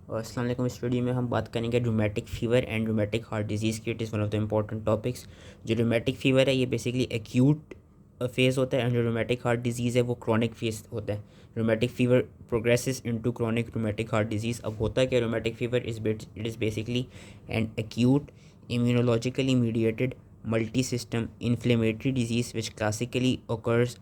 अस्सलाम वालेकुम। इस वीडियो में हम बात करेंगे rheumatic fever and rheumatic heart disease की। It is one of the important topics. जो रूमेटिक फ़ीवर है ये बेसिकली एक्यूट फेज़ होता है एंड जो रूमेटिक हार्ट डिजीज़ है वो क्रॉनिक फेज़ होता है। Rheumatic fever progresses into chronic rheumatic heart disease. अब होता है क्या, rheumatic fever it is basically an acute immunologically mediated multi-system inflammatory disease which classically occurs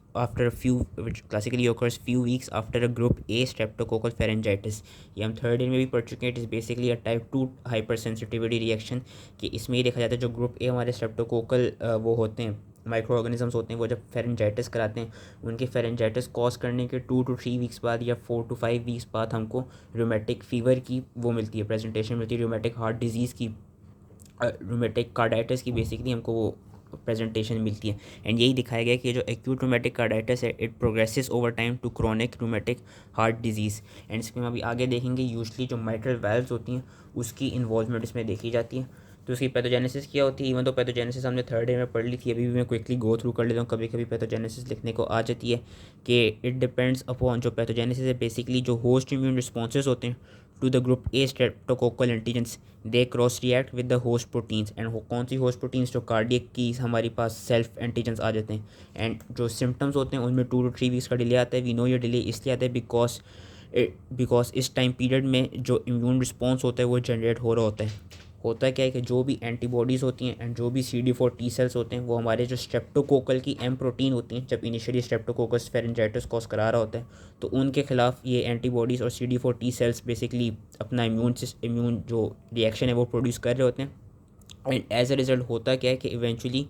few weeks after a group A streptococcal pharyngitis। ये हम third year में भी पढ़ चुके हैं। It is basically a type 2 hyper sensitivity reaction. कि इसमें ये देखा जाता है जो ग्रुप ए हमारे स्ट्रेप्टोकोकल वो होते हैं, माइक्रो ऑर्गेनिजम्स होते हैं, वो जब फेरेंजाइटिस कराते हैं उनके फेरेंजाइटिस कॉज करने के 2 to 3 वीक्स बाद या 4 to 5 वीक्स बाद हमको रूमेटिक फ़ीवर की वो मिलती है, प्रेजेंटेशन मिलती है। रूमेटिक हार्ट डिजीज़ की, रूमेटिक कार्डाइटिस की बेसिकली हमको वो प्रेजेंटेशन मिलती है। एंड यही दिखाया गया कि जो एक्यूट रूमेटिक कार्डाइटिस है it progresses over time to chronic rheumatic heart disease. And इसमें हम अभी आगे देखेंगे यूजली जो माइट्रल वाल्व्स होती हैं उसकी इन्वॉल्वमेंट इसमें देखी जाती है। तो उसकी पैथोजेनेसिस क्या होती है, इवन तो पैथोजेनेसिस हमने थर्ड डे में पढ़ ली थी, अभी भी मैं क्विकली गो थ्रू कर लेता हूँ। कभी कभी पैथोजेनेसिस लिखने को आ जाती है कि इट डिपेंड्स अपॉन, जो पैथोजेनेसिस है बेसिकली जो होस्ट इम्यून रिस्पॉन्सेज होते हैं to the group A streptococcal antigens, they cross react with the host proteins. And कौन सी होस्ट प्रोटीन्स, जो कार्डियक की हमारे पास सेल्फ एंटीजेंस आ जाते हैं। एंड जो सिम्टम्स होते हैं उनमें 2 to 3 वीक्स का डिले आता है। वी नो ये डिले इसलिए आता है बिकॉज इस टाइम पीरियड में जो इम्यून रिस्पॉन्स होता है वो जनरेट हो रहा होता है। होता क्या है कि जो भी एंटीबॉडीज़ होती हैं एंड जो भी CD4 टी सेल्स होते हैं वो हमारे जो स्ट्रेप्टोकोकल की एम प्रोटीन होती हैं, जब इनिशियली स्ट्रेप्टोकोकस फेरेंजाइटिस कॉज करा रहा होता है तो उनके खिलाफ ये एंटीबॉडीज़ और CD4 टी सेल्स बेसिकली अपना इम्यून जो रिएक्शन है वो प्रोड्यूस कर रहे होते हैं। एंड एज अ रिज़ल्ट होता क्या है कि इवेंचुअली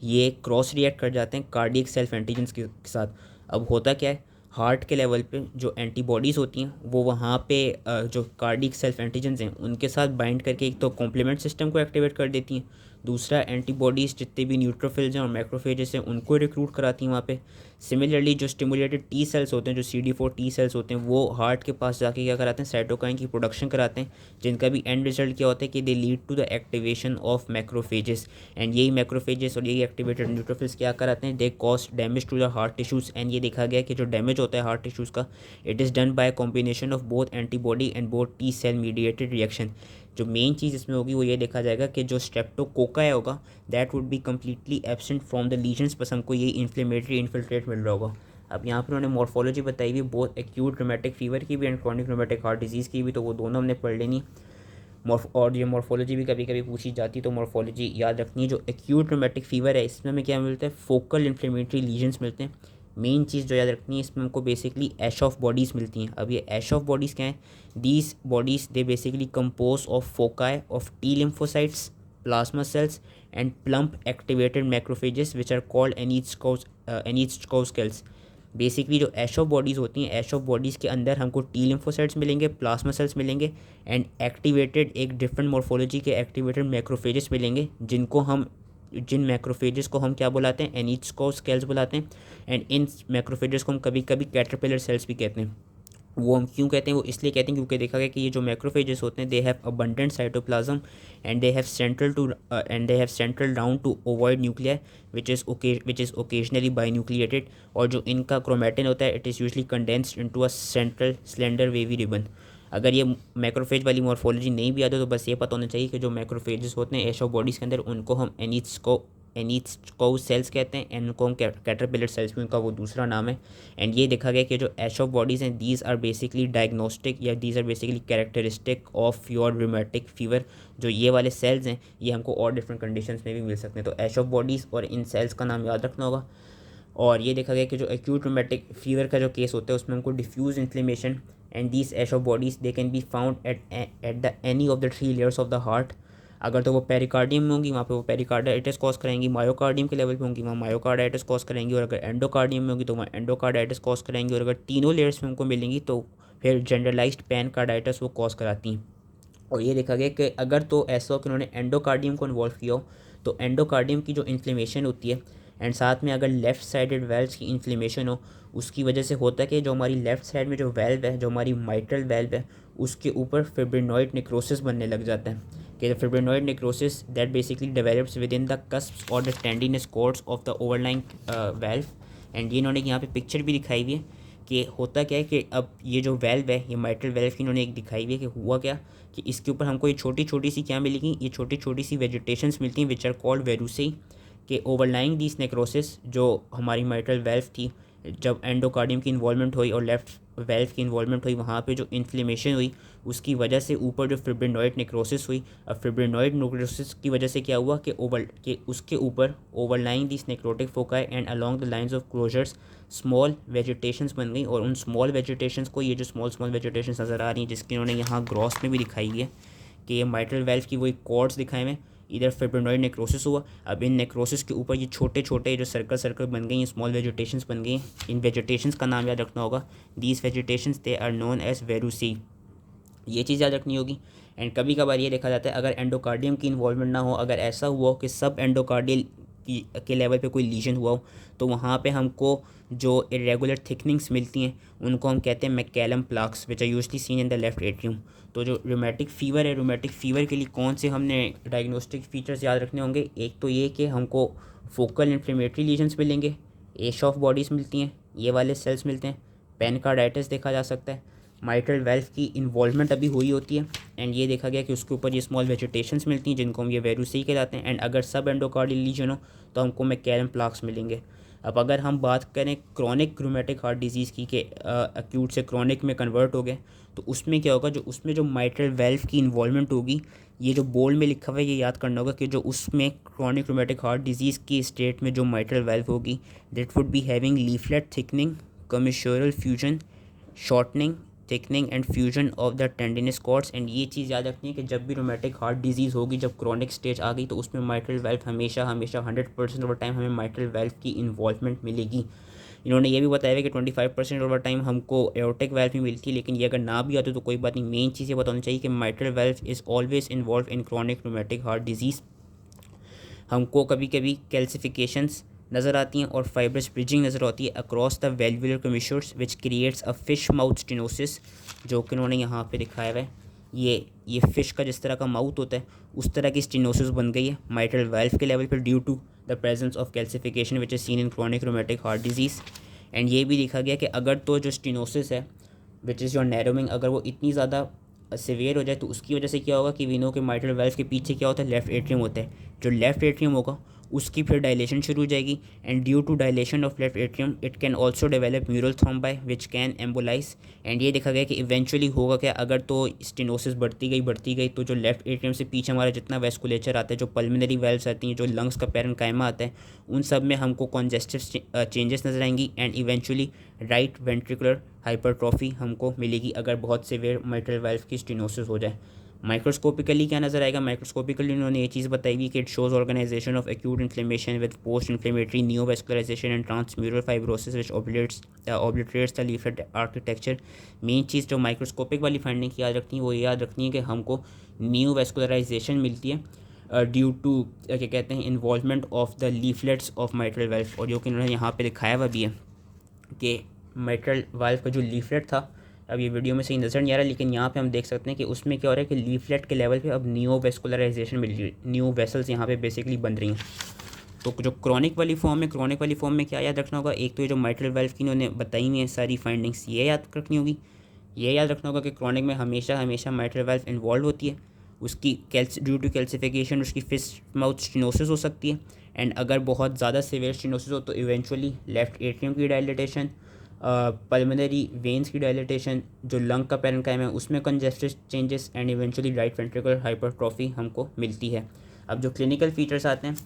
ये क्रॉस रिएक्ट कर जाते हैं कार्डियक सेल्फ एंटीजेंस के साथ। अब होता क्या है, हार्ट के लेवल पे जो एंटीबॉडीज़ होती हैं वो वहाँ पे जो कार्डियक सेल्फ एंटीजेंस हैं उनके साथ बाइंड करके एक तो कॉम्प्लीमेंट सिस्टम को एक्टिवेट कर देती हैं, दूसरा एंटीबॉडीज़ जितने भी न्यूट्रोफिल्स हैं और मैक्रोफेजेस हैं उनको रिक्रूट कराती हैं वहाँ पे। सिमिलरली जो स्टिमुलेटेड टी सेल्स होते हैं, जो CD4 टी सेल्स होते हैं, वो हार्ट के पास जाके क्या कराते हैं, साइटोकाइन की प्रोडक्शन कराते हैं, जिनका भी एंड रिजल्ट क्या होता है कि they lead to the activation of macrophages. And यही मैक्रोफेजेस और यही एक्टिवेटेड न्यूट्रोफिल्स क्या कराते हैं, they cause damage to the heart tissues. And ये देखा गया कि जो डैमेज होता है हार्ट टिश्यूज़ का, it is done by combination of both antibody and both T cell mediated reaction. जो मेन चीज़ इसमें होगी वो ये देखा जाएगा कि जो स्ट्रेप्टोकोका होगा that would be completely absent from the lesions, बस हमको ये इन्फ्लेमेटरी इन्फिल्ट्रेट मिल रहा होगा। अब यहाँ पर उन्होंने मॉर्फोलॉजी बताई हुई बहुत एक्यूट रूमेटिक फ़ीवर की भी and chronic rheumatic heart disease की भी, तो वो दोनों हमने पढ़ लेनी। और ये मॉर्फोलॉजी भी कभी कभी पूछी जाती, तो मॉर्फोलॉजी याद रखनी है। जो एक्यूट रूमेटिक फ़ीवर है इसमें हमें क्या मिलता है, फोकल इन्फ्लेमेटरी लीजन्स मिलते हैं। मेन चीज़ जो याद रखनी है इसमें हमको बेसिकली ऐश ऑफ बॉडीज़ मिलती हैं। अब ये ऐश ऑफ बॉडीज़ क्या हैं, these bodies they basically composed of foci of T lymphocytes, plasma cells and plump activated macrophages which are called anitschkow cells. Basically जो ऐश ऑफ बॉडीज़ होती हैं, ऐश ऑफ बॉडीज़ के अंदर हमको टी लिम्फोसाइट्स मिलेंगे, प्लाज्मा सेल्स मिलेंगे एंड एक्टिवेटेड एक different morphology के एक्टिवेटेड मैक्रोफेजेस मिलेंगे, जिन मैक्रोफेजेस को हम क्या बुलाते हैं, एनीथ्रोस्केल्स बुलाते हैं। एंड इन मैक्रोफेजेस को हम कभी कभी कैटरपिलर सेल्स भी कहते हैं। वो हम क्यों कहते हैं, वो इसलिए कहते हैं क्योंकि देखा गया कि ये जो मैक्रोफेजेस होते हैं they have abundant cytoplasm and they have central down to ovoid nuclear which is occasionally binucleated. और जो इनका क्रोमेटिन होता है it is usually condensed into a central slender wavy ribbon. अगर ये मैक्रोफेज वाली मॉर्फोलॉजी नहीं भी आती तो बस ये पता होना चाहिए कि जो मैक्रोफेजेस होते हैं एशो बॉडीज़ के अंदर उनको हम एनीथ्रोस्कोउ सेल्स कहते हैं, एंड उनको हम कैटरपिलर सेल्स भी उनका वो दूसरा नाम है। एंड ये देखा गया कि जो एशो बॉडीज़ हैं दीज आर बेसिकली डायग्नोस्टिक या these are basically characteristic of your rheumatic fever. जो ये वाले सेल्स हैं ये हमको और डिफरेंट कंडीशंस में भी मिल सकते हैं। तो एशो बॉडीज़ और इन सेल्स का नाम याद रखना होगा। और ये देखा गया कि जो एक्यूट रूमेटिक फीवर का जो केस होता है उसमें हमको डिफ्यूज़ इन्फ्लेमेशन एंड दीज एशो bodies they can be found at the any of the 3 layers of the heart. अगर तो वो पेरिकार्डियम में होंगी वहाँ पे वो पेरिकार्डाइटिस कॉज करेंगी, मायोकार्डियम के लेवल पे होंगी वहाँ मायोकार्डाइटिस कॉज करेंगी, और अगर एंडोकार्डियम में होंगी तो वहाँ एंडोकार्डाइटिस कॉज करेंगी, और अगर तीनों लेयर्स में उनको मिलेंगी तो फिर जनरलाइज्ड पैनकार्डाइटिस वो कॉज कराती हैं। और ये देखा गया कि अगर तो ऐसा हो कि उन्होंने एंडोकार्डियम को इन्वॉल्व किया हो तो एंडोकार्डियम की जो इन्फ्लेमेशन होती है एंड साथ में अगर लेफ़्ट साइडेड वेल्व्स की इन्फ्लेमेशन हो, उसकी वजह से होता है कि जो हमारी लेफ़्ट साइड में जो वेल्व है, जो हमारी माइट्रल वेल्व है, उसके ऊपर फिब्रिनॉइड नेक्रोसिस बनने लग जाता है। कि fibrinoid necrosis that basically develops within the cusps और the tendinous cords of the overlying valve. And ये इन्होंने यहाँ पे पिक्चर भी दिखाई हुई है कि होता क्या है कि अब ये जो वेल्व है, ये माइट्रल वेल्व की इन्होंने एक दिखाई हुई है कि हुआ क्या कि इसके ऊपर हमको ये छोटी छोटी सी क्या मिलेगी, ये छोटी छोटी सी वेजिटेशंस मिलती हैं विच आर कॉल्ड वेरूसेई, कि ओवरलाइंग दिस नेक्रोसिस जो हमारी माइट्रल वेल्व थी, जब एंडोकार्डियम की इन्वॉल्वमेंट हुई और लेफ्ट वेल्व की इन्वॉल्वमेंट हुई, वहाँ पे जो इन्फ्लेमेशन हुई उसकी वजह से ऊपर जो फिब्रिनॉइड नेक्रोसिस हुई। अब फिब्रिनॉइड नेक्रोसिस की वजह से क्या हुआ कि उसके ऊपर overlying this necrotic foci and along the lines of closures small vegetations बन गई। और उन स्मॉल वेजिटेशंस को, ये जो स्मॉल स्मॉल वेजिटेशंस नज़र आ रही हैं जिसकी उन्होंने यहाँ ग्रॉस में भी दिखाई हुई है कि ये माइट्रल वेल्व की वही कॉर्ड्स दिखाए हुए, इधर फिब्रिनॉइड नेक्रोसिस हुआ। अब इन नेक्रोसिस के ऊपर ये छोटे छोटे जो सर्कल सर्कल बन गई हैं, स्मॉल वेजिटेशंस बन गई हैं। इन वेजिटेशंस का नाम याद रखना होगा, these vegetations they are known as verrucae, ये चीज़ याद रखनी होगी। एंड कभी कभार ये देखा जाता है अगर एंडोकार्डियम की इन्वॉल्वमेंट ना हो, अगर ऐसा हुआ हो कि सब एंडोकार्डियल के लेवल पे कोई लीजन हुआ हो, तो वहाँ पे हमको जो इरेगुलर थिकनिंग्स मिलती हैं उनको हम कहते हैं MacCallum plaques which are usually seen in the left atrium. तो जो रूमेटिक फ़ीवर है, रूमेटिक फ़ीवर के लिए कौन से हमने डायग्नोस्टिक फीचर्स याद रखने होंगे, एक तो ये कि हमको फोकल इन्फ्लेमेटरी लीजन्स मिलेंगे, एश ऑफ बॉडीज़ मिलती हैं, ये वाले सेल्स मिलते हैं, पेनकार्डाइटिस देखा जा सकता है, माइट्रल वेल्व की इन्वॉल्वमेंट अभी हुई होती है एंड ये देखा गया कि उसके ऊपर ये स्मॉल वेजिटेशंस मिलती हैं जिनको हम ये वेरूसी कहलाते हैं। एंड अगर सब एंडोकार्डियल लीजन हो तो हमको मैकेलम प्लाक्स मिलेंगे। अब अगर हम बात करें क्रॉनिक रूमेटिक हार्ट डिजीज़ की कि एक्यूट से क्रॉनिक में कन्वर्ट हो गए, तो उसमें क्या होगा, जो उसमें जो माइट्रल वेल्व की इन्वॉल्वमेंट होगी, ये जो बोल्ड में लिखा हुआ है ये याद करना होगा कि जो उसमें क्रॉनिक रूमेटिक हार्ट डिजीज़ की स्टेट में जो माइट्रल वेल्व होगी that would be having leaflet thickening, commissural fusion, shortening, thickening and fusion of the tendinous cords. And ये चीज़ याद रखनी है कि जब भी रोमेटिक हार्ट डिजीज़ होगी, जब क्रॉनिक स्टेज आ गई, तो उसमें माइट्रल वेल्व हमेशा 100% ओवर टाइम हमें माइट्रल वेल्व की इन्वॉल्वमेंट मिलेगी। इन्होंने ये भी बताया कि 25% ओवर टाइम हमको एओर्टिक वेल्व भी मिलती है, लेकिन ये अगर ना भी आती तो कोई बात नहीं। मेन चीज़ ये बतानी चाहिए कि mitral valve is always involve in chronic rheumatic heart disease. हमको कभी कभी कैल्सिफिकेशंस नज़र आती हैं और फाइब्रस ब्रिजिंग नज़र आती है across the valvular commissures which creates a fish mouth stenosis, जो कि उन्होंने यहाँ पे दिखाया हुआ है। ये फ़िश का जिस तरह का माउथ होता है उस तरह की स्टेनोसिस बन गई है माइट्रल वेल्व के लेवल पर due to the presence of calcification which is seen in chronic rheumatic heart disease. And ये भी देखा गया कि अगर तो जो स्टेनोसिस है विच इज़ योर नैरोइंग, अगर वो इतनी ज़्यादा सिवियर हो जाए तो उसकी वजह से क्या होगा कि वीनो के माइट्रल वेल्व के पीछे क्या होता है, लेफ्ट एट्रियम होता है। जो लेफ्ट एट्रियम होगा उसकी फिर डायलेशन शुरू हो जाएगी and due to dilation of left atrium it can also develop mural thrombi which can embolise. एंड ये देखा गया कि इवेंचुअली होगा क्या, अगर तो स्टेनोसिस बढ़ती गई तो जो लेफ्ट एट्रियम से पीछे हमारा जितना वेस्कुलेचर आता है, जो पल्मिनरी वेल्व्स आती हैं, जो लंग्स का पैरेन्काइमा आता है, उन सब में हमको कॉन्जेस्टिव चेंजेस नजर आएंगी and eventually right ventricular hypertrophy हमको मिलेगी अगर बहुत सिवियर माइट्रल वेल्व की स्टेनोसिस हो जाए। माइक्रोस्कोपिकली क्या नज़र आएगा, माइक्रोस्कोपिकली उन्होंने ये चीज़ बताई हुई कि it shows organisation of acute inflammation with post inflammatory neovascularisation and transmural fibrosis which obliterates the leaflet architecture. Main चीज़ जो माइक्रोस्कोपिक वाली फाइंडिंग की याद रखनी है वो ये याद रखनी है कि हमको नियोवेस्कुलराइजेशन मिलती है ड्यू टू क्या कहते हैं involvement of the leaflets of mitral valve. और जो कि उन्होंने यहाँ पे दिखाया हुआ भी है कि माइट्रल वाल्व का जो लीफलेट था, अब ये वीडियो में सही नज़र नहीं आ रहा लेकिन यहाँ पे हम देख सकते हैं कि उसमें क्या हो रहा है कि लीफलेट के लेवल पे अब न्यू वेस्कुलराइजेशन मिल रही है, न्यू वेसल्स यहाँ पे बेसिकली बन रही हैं। तो जो क्रॉनिक वाली फॉर्म में क्या याद रखना होगा, एक तो ये जो माइट्रल वेल्व की इन्होंने बताई हुई है सारी फाइंडिंग्स ये याद रखनी होगी। ये याद रखना होगा कि क्रॉनिक में हमेशा माइट्रल वेल्व इन्वॉल्व होती है, उसकी ड्यू टू कैल्सिफिकेशन उसकी फिश माउथ स्टेनोसिस हो सकती है। एंड अगर बहुत ज़्यादा सीवियर स्टेनोसिस हो तो इवेंचुअली लेफ्ट एट्रियम की डायलिटेशन, पल्मोनरी वेन्स की डायलिटेशन, जो लंग का पैरेन्काइमा है उसमें congestive changes and eventually right ventricular hypertrophy हमको मिलती है। अब जो क्लिनिकल फीचर्स आते हैं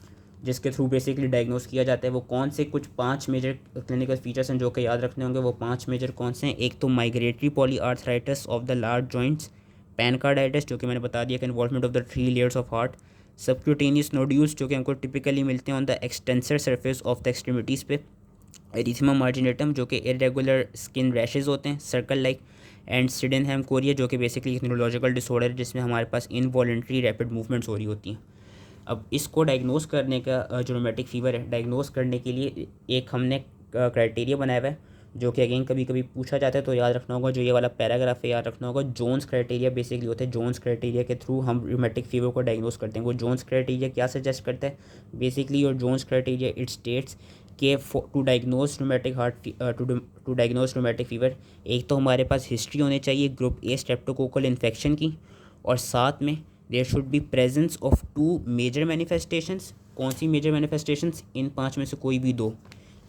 जिसके थ्रू बेसिकली डायग्नोस किया जाता है वो कौन से कुछ 5 मेजर क्लिनिकल फीचर्स हैं जो कि याद रखने होंगे। वो 5 मेजर कौन से हैं, एक तो migratory polyarthritis of the large joints, pancarditis जो कि मैंने बता दिया कि involvement of the 3 layers of heart, subcutaneous nodules जो कि हमको टिपिकली मिलते हैं on the extensor surface of the extremities पे, एरिथमा मार्जिनेटम जो कि इरेगुलर स्किन रैशेज होते हैं circle like, and Sydenham chorea जो कि बेसिकली एक न्यूरोलॉजिकल डिसऑर्डर है जिसमें हमारे पास इनवॉलेंट्री रैपिड मूवमेंट्स हो रही होती हैं। अब इसको डायग्नोस करने का जो रोमेटिक फ़ीवर है डायग्नोस करने के लिए एक हमने क्राइटेरिया बनाया हुआ है जो कि अगेन कभी कभी पूछा जाता है, तो याद रखना होगा जो ये वाला पैराग्राफ है याद रखना होगा। जोन्स क्राइटेरिया बेसिकली होता है, जोन्स क्राइटेरिया के थ्रू हम रोमेटिक फीवर को डायग्नोस करते हैं। वो जोन्स क्राइटेरिया क्या सजेस्ट करता है, basically your Jones criteria it states कि to diagnose rheumatic to diagnose rheumatic fever एक तो हमारे पास हिस्ट्री होनी चाहिए ग्रुप ए स्ट्रेप्टोकोकल इन्फेक्शन की, और साथ में there should be presence of 2 major manifestations. कौन सी मेजर मैनिफेस्टेशंस? इन 5 में से कोई भी 2,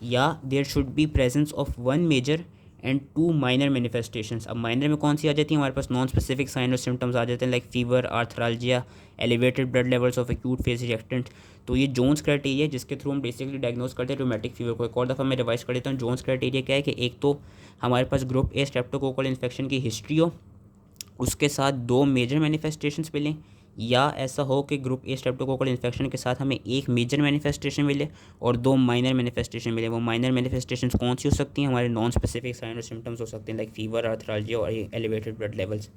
या there should be presence of 1 major and 2 minor manifestations. अब माइनर में कौन सी आ जाती है हमारे पास? नॉन स्पेसिफिक साइन और सिम्टम्स आ जाते हैं, like fever, arthralgia, elevated blood levels of acute phase reactant. तो ये जोन्स क्राइटेरिया जिसके थ्रू हम बेसिकली डायग्नोज करते हैं रूमेटिक फीवर को। एक और दफ़ा मैं रिवाइज कर देता हूँ। जोन्स क्राइटेरिया क्या है कि एक तो हमारे पास ग्रुप ए स्ट्रेप्टोकोकल इन्फेक्शन की हिस्ट्री हो, उसके साथ 2 मेजर मैनिफेस्टेशंस मिलें, या ऐसा हो कि ग्रुप ए स्ट्रेप्टोकोकल इन्फेक्शन के साथ हमें 1 मेजर मैनिफेस्टेशन मिले और 2 माइनर मैनिफेस्टेशन मिले। वो माइनर मैनिफेस्टेशंस कौन सी हो सकती हैं? हमारे नॉन स्पेसिफिक साइन और सिम्टम्स हो सकते हैं, लाइक फीवर, आर्थरालजिया और एलिवेटेड ब्लड लेवल्स।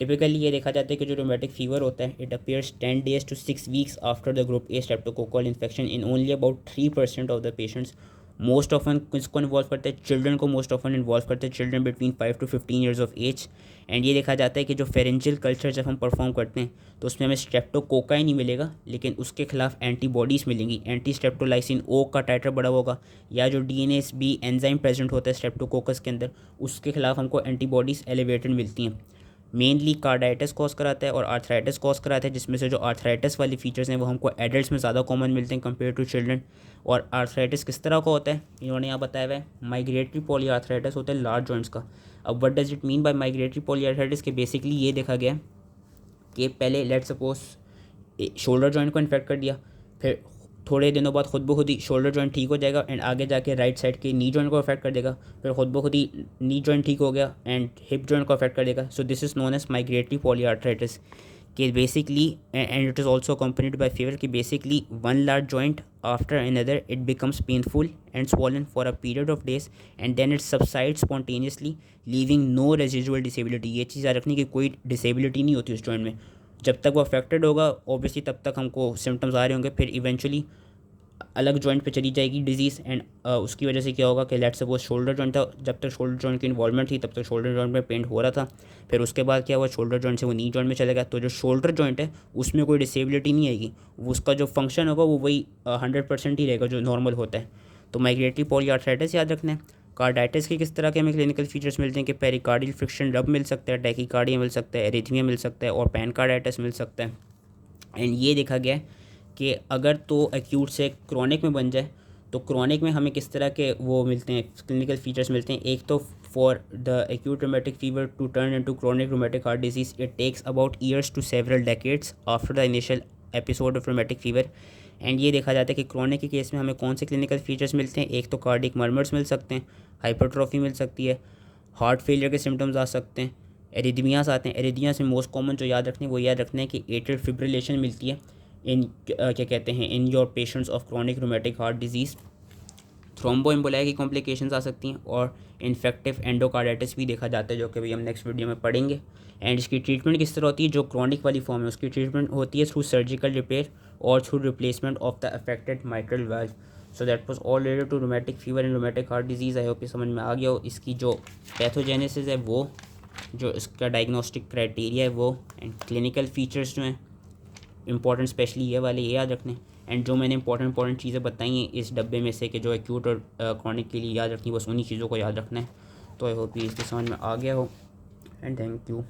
टिपिकली ये देखा जाता है कि जो रूमेटिक फीवर होता है it appears 10 days to 6 weeks after the group A streptococcal infection in only about 3% of the patients. Most often किसको इन्वॉल्व करते हैं? चिल्ड्रन को मोस्ट ऑफन इन्वॉल्व करते हैं, children between 5 to 15 years of age. And ये देखा जाता है कि जो फेरेंजियल कल्चर जब हम परफॉर्म करते हैं तो उसमें हमें स्ट्रेप्टोकोकाई नहीं मिलेगा, लेकिन उसके खिलाफ एंटीबॉडीज़ मिलेंगी। एंटी स्ट्रेप्टोलाइसिन ओ का टाइटर बढ़ा होगा, या जो DNase-B एंजाइम प्रेजेंट होता है स्ट्रेप्टोकोकस के अंदर, उसके खिलाफ हमको एंटीबॉडीज़ एलिवेटेड मिलती हैं। मेनली कार्डाइटिस कॉज कराता है और आर्थराइटिस कॉज कराता है, जिसमें से जो आर्थराइटिस वाली फीचर्स हैं वो हमको एडल्ट्स में ज़्यादा कॉमन मिलते हैं कंपेयर टू चिल्ड्रन। और आर्थराइटिस किस तरह का होता है इन्होंने यहाँ बताया हुआ है, माइग्रेटरी पॉलीआर्थराइटिस होता है लार्ज जॉइंट्स का। अब what does it mean by migratory polyarthritis के बेसिकली ये देखा गया कि पहले लेट सपोज शोल्डर जॉइंट को इन्फेक्ट कर दिया, फिर थोड़े दिनों बाद खुद ब खुद ही शोल्डर जॉइंट ठीक हो जाएगा एंड आगे जाके राइट साइड के नी जॉइंट को अफेक्ट कर देगा, फिर खुद ब खुद ही नी जॉइंट ठीक हो गया एंड हिप जॉइंट को अफेक्ट कर देगा। So this is known as migratory polyarthritis कि basically and it is also accompanied by fever कि basically one large joint after another it becomes painful and swollen for a period of days and then it subside spontaneously leaving no residual disability. ये चीज़ याद रखनी कि कोई disability नहीं होती उस जॉइंट में। जब तक वो अफेक्टेड होगा ऑब्वियसली तब तक हमको सिम्टम्स आ रहे होंगे, फिर इवेंचुअली अलग जॉइंट पे चली जाएगी डिजीज़ एंड उसकी वजह से क्या होगा कि लेट्स सपोज शोल्डर जॉइंट था, जब तक शोल्डर जॉइंट की इन्वॉल्वमेंट थी तब तक शोल्डर जॉइंट में पेन हो रहा था, फिर उसके बाद क्या हुआ शोल्डर जॉइंट से वो नी जॉइंट में चलेगा, तो जो शोल्डर जॉइंट है उसमें कोई डिसेबिलिटी नहीं आएगी, उसका जो फंक्शन होगा वो वही 100% ही रहेगा जो नॉर्मल होता है। तो माइग्रेटरी पॉलीआर्थराइटिस याद रखना है। कार्डाइटिस के किस तरह के हमें क्लिनिकल फीचर्स मिलते हैं कि पेरिकार्डियल फ्रिक्शन रब मिल सकता है, टैकीकार्डिया मिल सकता है, एरिथमिया मिल सकता है और पैनकार्डाइटिस मिल सकता है। एंड ये देखा गया है कि अगर तो एक्यूट से क्रोनिक में बन जाए तो क्रोनिक में हमें किस तरह के वो मिलते हैं क्लिनिकल फीचर्स मिलते हैं। एक तो for the acute rheumatic fever to turn into chronic rheumatic heart disease it takes about years to several decades after the initial episode of rheumatic fever. And ये देखा जाता है कि क्रोनिक के केस में हमें कौन से क्लिनिकल फीचर्स मिलते हैं। एक तो कार्डिक मर्मर्स मिल सकते हैं, हाइपरट्रॉफी मिल सकती है, हार्ट फेलियर के सिम्टम्स आ सकते हैं, एरिथमियास आते हैं। एरिथमियास में मोस्ट कॉमन जो याद रखने वो याद रखना है कि एट्रियल फिब्रिलेशन मिलती है इन क्या कहते हैं in your patients of chronic rheumatic heart disease. Thromboembolia की कॉम्प्लिकेशंस आ सकती हैं और इन्फेक्टिव एंडोकार्डाइटिस भी देखा जाता है जो कि भी हम नेक्स्ट वीडियो में पढ़ेंगे। एंड इसकी ट्रीटमेंट किस तरह होती है? जो क्रॉनिक वाली फॉर्म है उसकी ट्रीटमेंट होती है थ्रू सर्जिकल रिपेयर और through replacement of the affected mitral valve. So that was all related to rheumatic fever and rheumatic heart disease. I hope ये समझ में आ गया हो। इसकी जो पैथोजेनेसिस है वो, जो इसका डायग्नोस्टिक क्राइटेरिया है वो, एंड क्लिनिकल फीचर्स जो हैं इंपॉर्टेंट स्पेशली ये वाले ये याद रखने। एंड जो मैंने इंपॉर्टेंट चीज़ें बताई हैं इस डब्बे में से कि जो एक्यूट और क्रॉनिक के लिए याद रखनी बस उन्हीं चीज़ों को याद रखना है। तो आई होप ये इसके समझ में आ गया हो एंड थैंक यू।